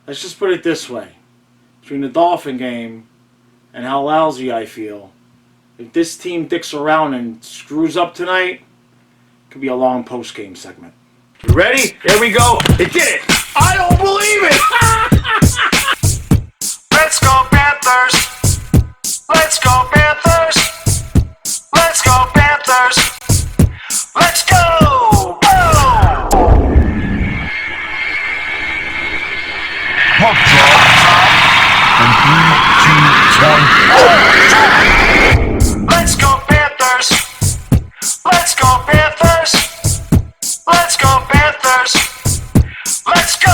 let's just put it this way. Between the Dolphin game and how lousy I feel, if this team dicks around and screws up tonight, it could be a long post-game segment. You ready? Here we go. It did it. I don't believe it. Let's go Panthers. Let's go Panthers. Let's go Panthers. Let's go. Puck drop. And 3, 2, 1. Let's go Panthers. Let's go Panthers. Let's go Panthers. Let's go.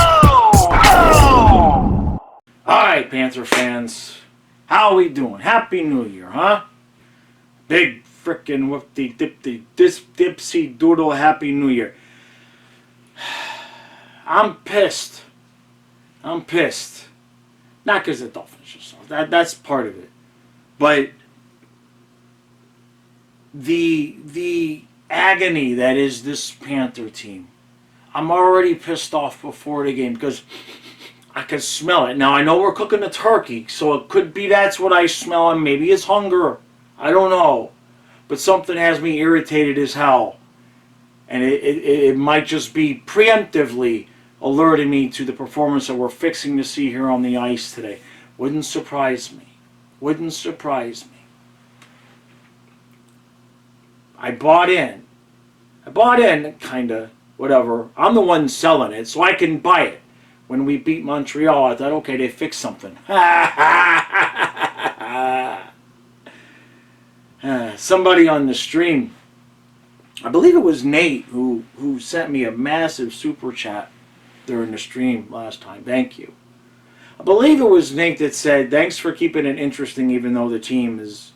Alright, Panther fans. How are we doing? Happy New Year, huh? Big frickin' dipsy doodle Happy New Year. I'm pissed. Not because the Dolphins yourself. That's part of it. But the agony that is this Panther team. I'm already pissed off before the game because I can smell it. Now I know we're cooking a turkey, so it could be that's what I smell, and maybe it's hunger. I don't know. But something has me irritated as hell. And it might just be preemptively alerting me to the performance that we're fixing to see here on the ice today. Wouldn't surprise me. I bought in, kinda, whatever. I'm the one selling it, so I can buy it. When we beat Montreal, I thought, okay, they fixed something. Somebody on the stream, I believe it was Nate, who sent me a massive super chat during the stream last time. Thank you. I believe it was Nate that said, thanks for keeping it interesting even though the team is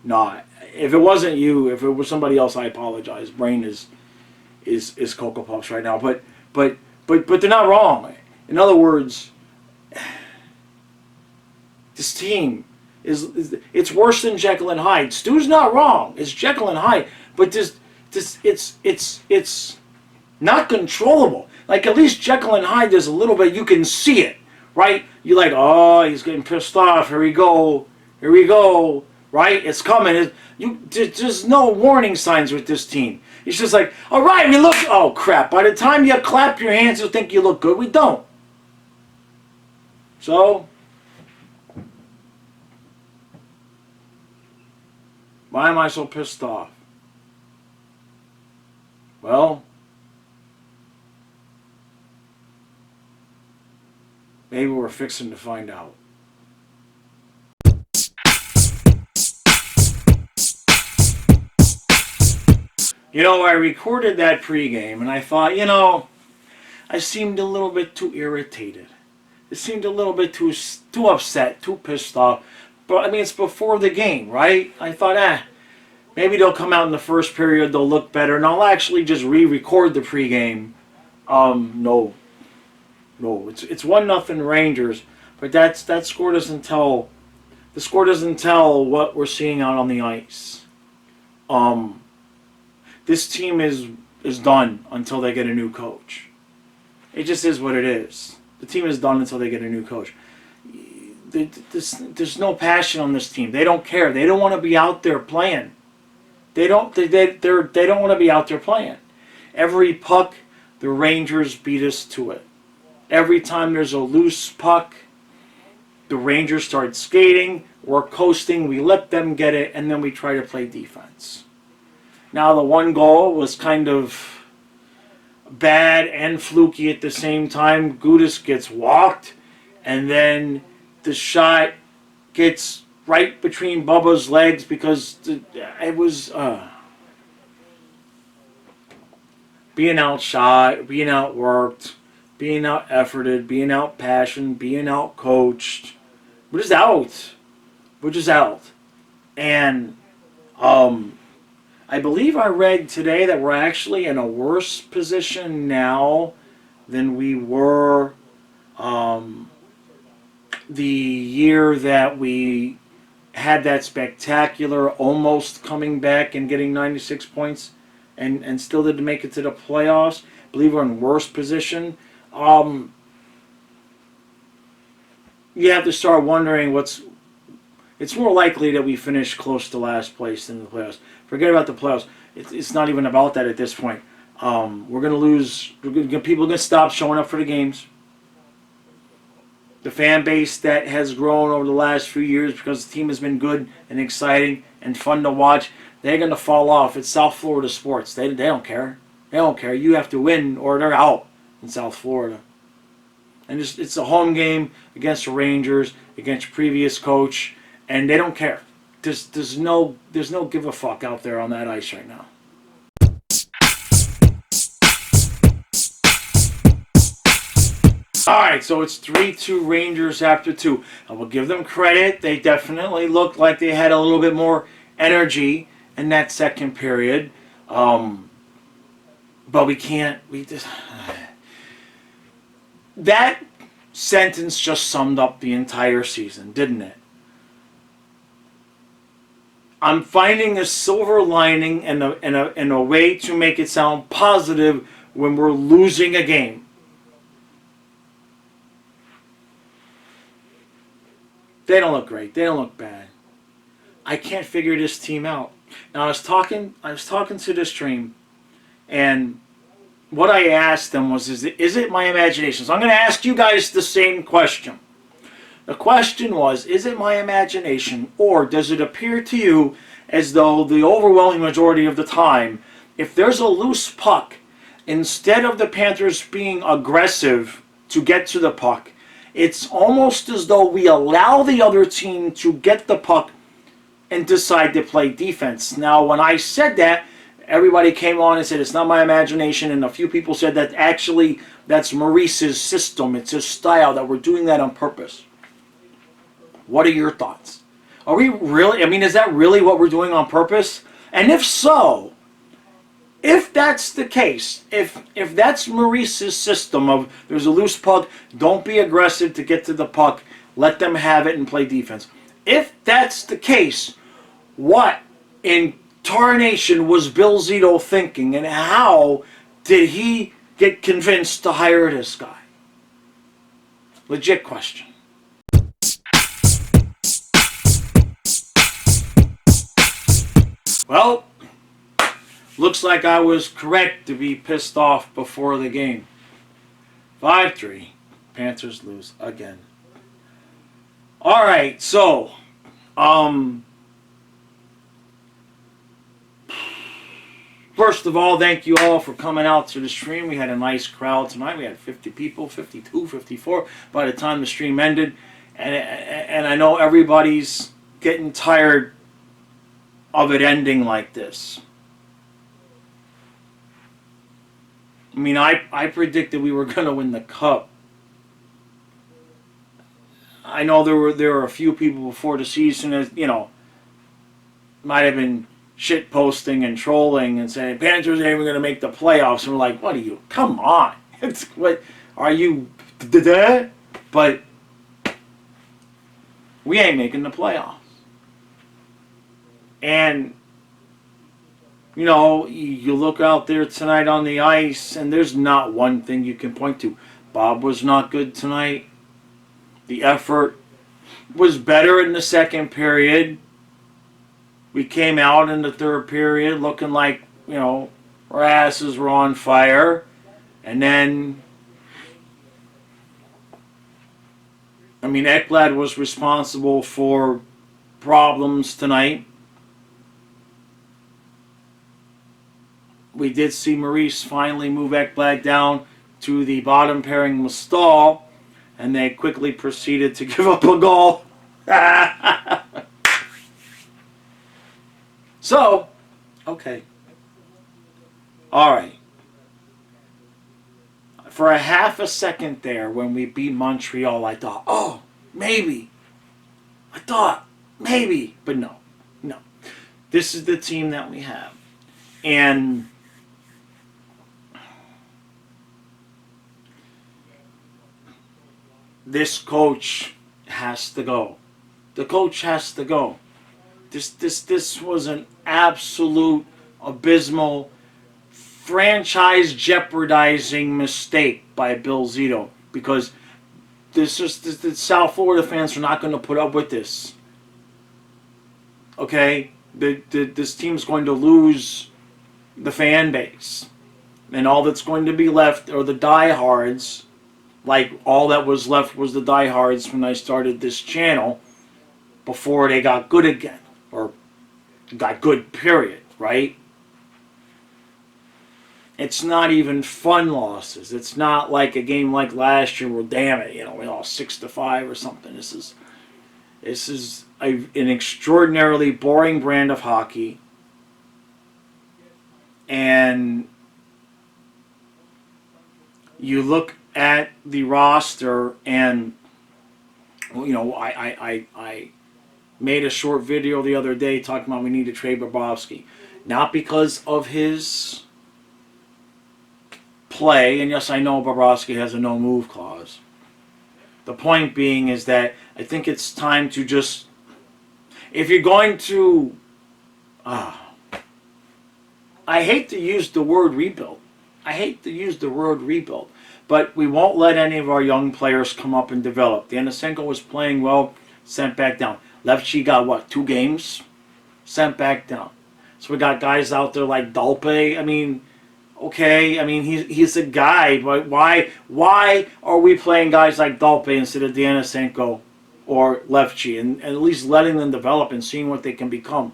not. If it wasn't you, if it was somebody else, I apologize. Brain is Cocoa Puffs right now. But they're not wrong. In other words, this team it's worse than Jekyll and Hyde. Stu's not wrong. It's Jekyll and Hyde, but it's not controllable. Like at least Jekyll and Hyde, there's a little bit you can see it, right? You're like, oh, he's getting pissed off. Here we go, right? It's coming. There's no warning signs with this team. It's just like, all right, we look. Oh crap! By the time you clap your hands, you'll think you look good. We don't. So, why am I so pissed off? Well, maybe we're fixing to find out. You know, I recorded that pregame and I thought, I seemed a little bit too irritated. It seemed a little bit too upset, too pissed off. But, I mean, it's before the game, right? I thought, maybe they'll come out in the first period, they'll look better, and I'll actually just re-record the pregame. No. It's 1-0 Rangers, but that score doesn't tell. The score doesn't tell what we're seeing out on the ice. This team is done until they get a new coach. It just is what it is. The team is done until they get a new coach. There's no passion on this team. They don't care. They don't want to be out there playing. They don't want to be out there playing. Every puck, the Rangers beat us to it. Every time there's a loose puck, the Rangers start skating, we're coasting, we let them get it, and then we try to play defense. Now the one goal was kind of bad and fluky at the same time. Gudas gets walked, and then the shot gets right between Bubba's legs because it was being outshot, being outworked, being out efforted, being out passioned, being out coached. We're just out. And I believe I read today that we're actually in a worse position now than we were the year that we had that spectacular almost coming back and getting 96 points and still didn't make it to the playoffs. I believe we're in worse position. you have to start wondering it's more likely that we finish close to last place than the playoffs. Forget about the playoffs. It's not even about that at this point. We're going to lose. People are going to stop showing up for the games. The fan base that has grown over the last few years because the team has been good and exciting and fun to watch, they're going to fall off. It's South Florida sports. They don't care. They don't care. You have to win or they're out in South Florida. And it's a home game against the Rangers, against your previous coach, and they don't care. There's no give a fuck out there on that ice right now. All right, so it's 3-2 Rangers after 2. I will give them credit. They definitely looked like they had a little bit more energy in that second period. But we can't. That sentence just summed up the entire season, didn't it? I'm finding a silver lining and a way to make it sound positive when we're losing a game. They don't look great. They don't look bad. I can't figure this team out. Now I was talking to this stream, and what I asked them was, is it my imagination? So I'm going to ask you guys the same question. The question was, is it my imagination, or does it appear to you as though the overwhelming majority of the time, if there's a loose puck, instead of the Panthers being aggressive to get to the puck, it's almost as though we allow the other team to get the puck and decide to play defense. Now, when I said that, everybody came on and said it's not my imagination, and a few people said that actually that's Maurice's system, it's his style, that we're doing that on purpose. What are your thoughts? Are we really, is that really what we're doing on purpose? And if so, if that's the case, if that's Maurice's system of there's a loose puck, don't be aggressive to get to the puck, let them have it and play defense. If that's the case, what in tarnation was Bill Zito thinking, and how did he get convinced to hire this guy? Legit question. Well, looks like I was correct to be pissed off before the game. 5-3. Panthers lose again. Alright, so first of all, thank you all for coming out to the stream. We had a nice crowd tonight. We had 50 people, 52, 54 by the time the stream ended. And I know everybody's getting tired of it ending like this. I predicted we were going to win the cup. I know there were a few people before the season that, might have been shit posting and trolling and saying Panthers ain't even going to make the playoffs. And we're like, what are you? Come on. What are you? But we ain't making the playoffs. And you look out there tonight on the ice, and there's not one thing you can point to. Bob was not good tonight. The effort was better in the second period. We came out in the third period looking like, our asses were on fire. And then, Ekblad was responsible for problems tonight. We did see Maurice finally move Ekblad down to the bottom pairing with Stahl, and they quickly proceeded to give up a goal. So, okay. All right. For a half a second there when we beat Montreal, I thought, oh, maybe. But no. This is the team that we have. And this coach has to go. The coach has to go. This was an absolute abysmal, franchise jeopardizing mistake by Bill Zito, because the South Florida fans are not going to put up with this. Okay, this team's going to lose the fan base, and all that's going to be left are the diehards. Like, all that was left was the diehards when I started this channel, before they got good again, or got good, period, right? It's not even fun losses. It's not like a game like last year where, damn it, we lost 6-5 or something. This is an extraordinarily boring brand of hockey, and you look at the roster, and I made a short video the other day talking about we need to trade Bobrovsky, not because of his play, and yes, I know Bobrovsky has a no move clause. The point being is that I think it's time to just, if you're going to, I hate to use the word rebuild. But we won't let any of our young players come up and develop. Denisenko was playing well, sent back down. Lefty got, 2 games? Sent back down. So we got guys out there like Dalpe. I mean, okay, he's a guy, but why are we playing guys like Dalpe instead of Denisenko or Lefty, and at least letting them develop and seeing what they can become?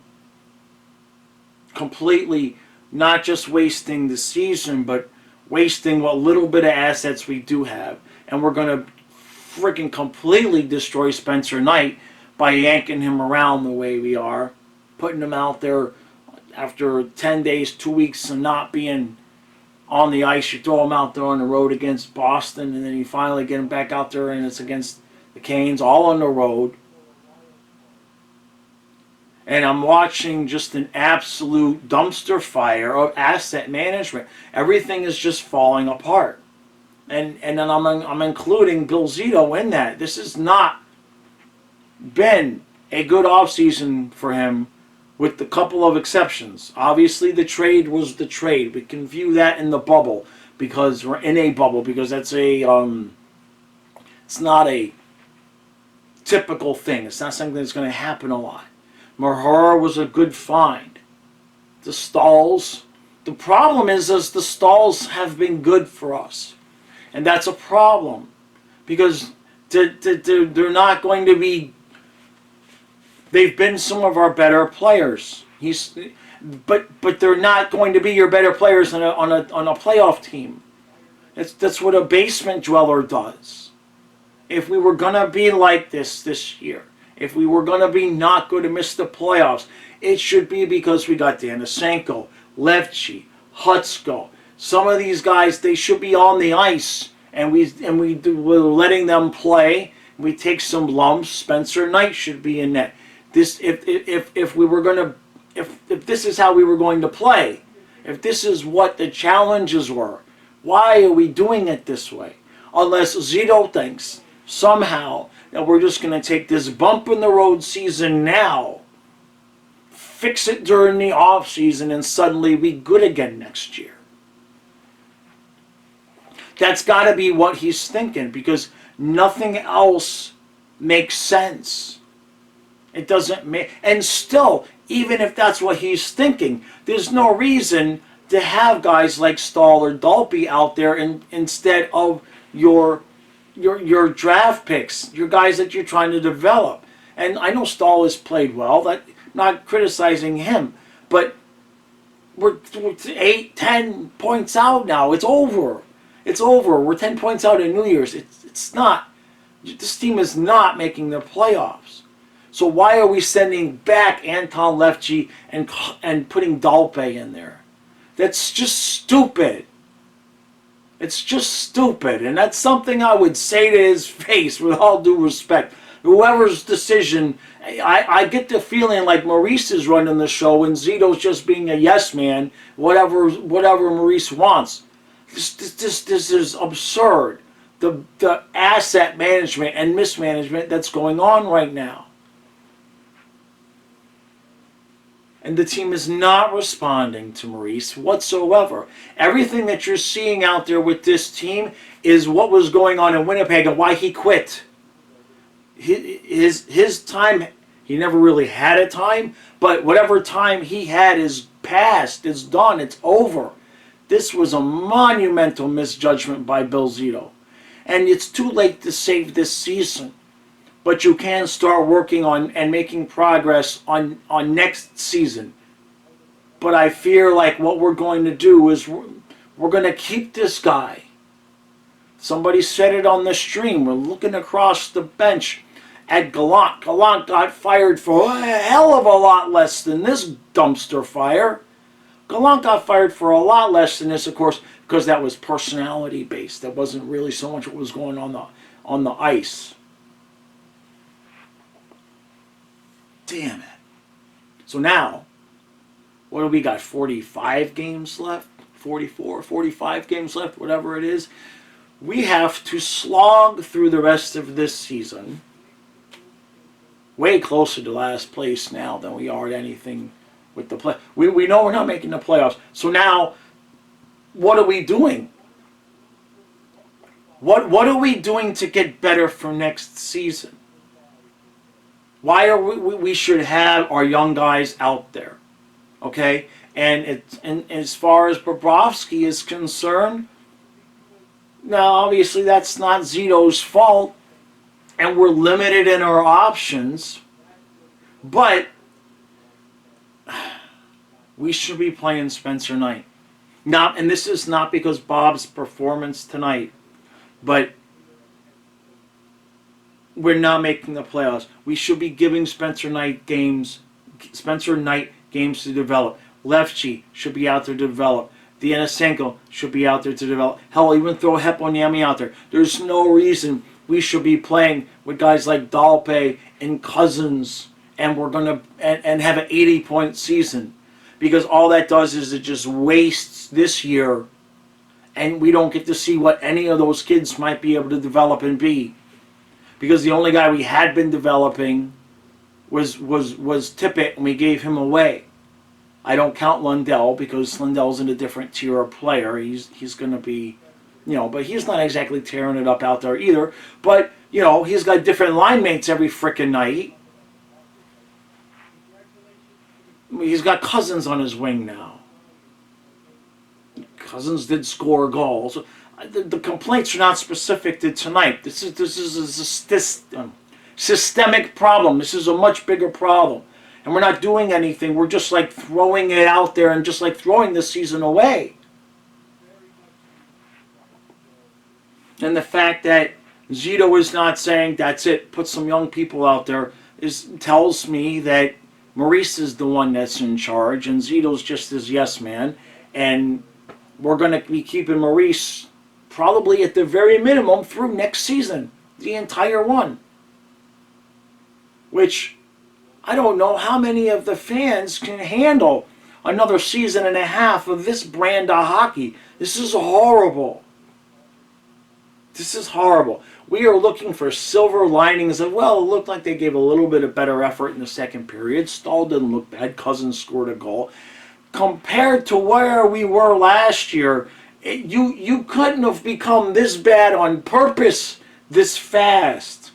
Completely not just wasting the season, but wasting what little bit of assets we do have. And we're going to freaking completely destroy Spencer Knight by yanking him around the way we are, putting him out there after 10 days, 2 weeks of not being on the ice. You throw him out there on the road against Boston, and then you finally get him back out there, and it's against the Canes, all on the road. And I'm watching just an absolute dumpster fire of asset management. Everything is just falling apart. And then I'm including Bill Zito in that. This has not been a good offseason for him, with a couple of exceptions. Obviously, the trade was the trade. We can view that in the bubble, because we're in a bubble, because that's it's not a typical thing. It's not something that's going to happen a lot. Mahura was a good find. The Stalls, the problem is the Stalls have been good for us, and that's a problem, because they're not going to be. They've been some of our better players. But they're not going to be your better players on a playoff team. That's what a basement dweller does. If we were gonna be like this year, if we were gonna be not good and miss the playoffs, it should be because we got Denisenko, Lefty, Hutsko. Some of these guys, they should be on the ice, and we're letting them play. We take some lumps. Spencer Knight should be in net. This if we were gonna if this is how we were going to play, if this is what the challenges were, why are we doing it this way? Unless Zito thinks somehow that we're just going to take this bump in the road season now, fix it during the off season, and suddenly be good again next year. That's got to be what he's thinking, because nothing else makes sense. It doesn't make, and still, even if that's what he's thinking, there's no reason to have guys like Stahl or Dalpe out there instead of your draft picks, your guys that you're trying to develop. And I know Stahl has played well. That, not criticizing him, but we're 8, 10 points out now. It's over. It's over. We're 10 points out in New Year's. It's not. This team is not making the playoffs. So why are we sending back Anton Lefty and putting Dalpe in there? That's just stupid. It's just stupid. And that's something I would say to his face, with all due respect. Whoever's decision, I get the feeling like Maurice is running the show and Zito's just being a yes man, whatever Maurice wants. This is absurd. The asset management and mismanagement that's going on right now. And the team is not responding to Maurice whatsoever. Everything that you're seeing out there with this team is what was going on in Winnipeg and why he quit. His time, he never really had a time, but whatever time he had is past, it's done, it's over. This was a monumental misjudgment by Bill Zito. And it's too late to save this season. But you can start working on and making progress on next season. But I fear like what we're going to do is we're going to keep this guy. Somebody said it on the stream. We're looking across the bench at Gallant. Gallant got fired for a hell of a lot less than this dumpster fire. Gallant got fired for a lot less than this, of course, because that was personality based. That wasn't really so much what was going on the ice. Damn it. So now, what do we got? 45 games left? 44, 45 games left, whatever it is. We have to slog through the rest of this season. Way closer to last place now than we are at anything with the play. We know we're not making the playoffs. So now, what are we doing? What are we doing to get better for next season? Why are we should have our young guys out there, okay? And as far as Bobrovsky is concerned, now obviously that's not Zito's fault, and we're limited in our options, but we should be playing Spencer Knight. Not, and this is not because Bob's performance tonight, but we're not making the playoffs. We should be giving Spencer Knight games to develop. Lefty should be out there to develop. Denisenko should be out there to develop. Hell, even throw Heponiemi out there. There's no reason we should be playing with guys like Dalpe and Cousins, and we're gonna and have an 80-point season, because all that does is it just wastes this year, and we don't get to see what any of those kids might be able to develop and be. Because the only guy we had been developing was Tippett, and we gave him away. I don't count Lundell because Lundell's in a different tier of player. He's going to be, but he's not exactly tearing it up out there either. But, he's got different line mates every frickin' night. He's got Cousins on his wing now. Cousins did score goals. The complaints are not specific to tonight. This is a systemic problem. This is a much bigger problem. And we're not doing anything. We're just like throwing it out there and just like throwing this season away. And the fact that Zito is not saying, that's it, put some young people out there, tells me that Maurice is the one that's in charge and Zito's just his yes man. And we're going to be keeping Maurice probably at the very minimum through next season, the entire one. Which, I don't know how many of the fans can handle another season and a half of this brand of hockey. This is horrible. This is horrible. We are looking for silver linings. And well, it looked like they gave a little bit of better effort in the second period. Stahl didn't look bad. Cousins scored a goal. Compared to where we were last year, you couldn't have become this bad on purpose this fast.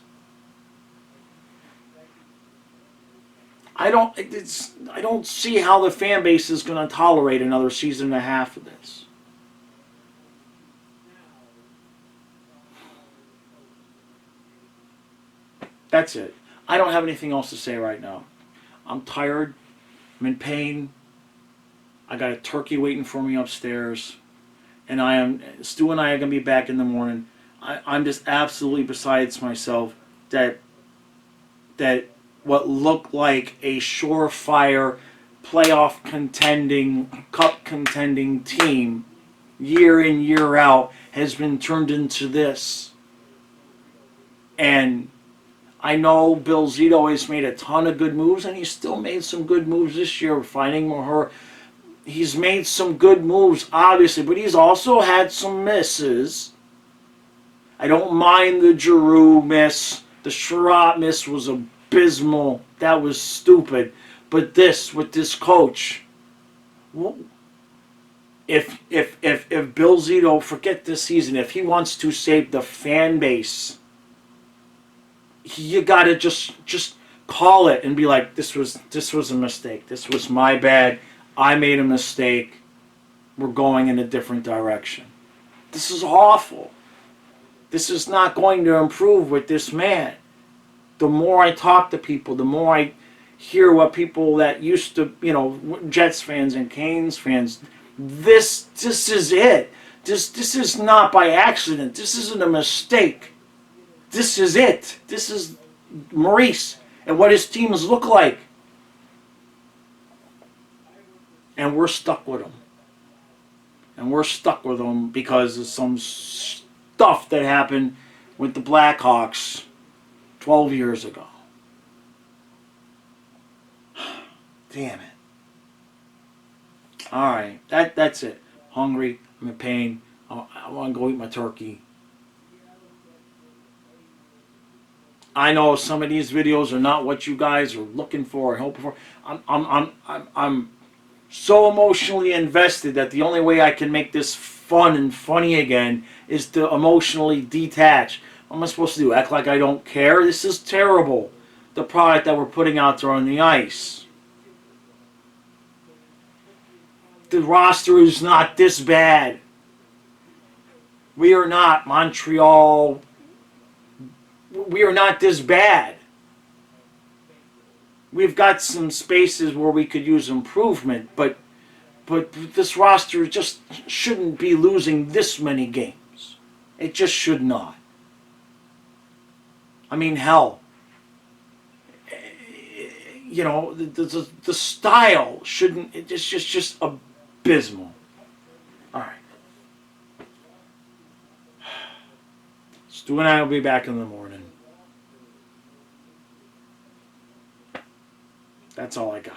I don't see how the fan base is going to tolerate another season and a half of this. That's it. I don't have anything else to say right now. I'm tired. I'm in pain. I got a turkey waiting for me upstairs. And Stu and I are going to be back in the morning. I'm just absolutely besides myself that what looked like a surefire playoff contending, cup contending team year in, year out has been turned into this. And I know Bill Zito has made a ton of good moves, and he's still made some good moves this year, finding Maher. He's made some good moves, obviously, but he's also had some misses. I don't mind the Giroux miss. The Sherratt miss was abysmal. That was stupid. But this, with this coach, if Bill Zito, forget this season, if he wants to save the fan base, you gotta just call it and be like, this was a mistake. This was my bad. I made a mistake. We're going in a different direction. This is awful. This is not going to improve with this man. The more I talk to people, the more I hear what people that used to, Jets fans and Canes fans, this is it. This is not by accident. This isn't a mistake. This is it. This is Maurice and what his teams look like. And we're stuck with him. And we're stuck with him because of some stuff that happened with the Blackhawks 12 years ago. Damn it. Alright, that's it. Hungry, I'm in pain. I want to go eat my turkey. I know some of these videos are not what you guys are looking for and hoping for. I'm so emotionally invested that the only way I can make this fun and funny again is to emotionally detach. What am I supposed to do? Act like I don't care? This is terrible. The product that we're putting out there on the ice. The roster is not this bad. We are not Montreal. We are not this bad. We've got some spaces where we could use improvement, but this roster just shouldn't be losing this many games. It just should not. I mean, hell, the style shouldn't. It's just abysmal. All right. Stu and I will be back in the morning. That's all I got.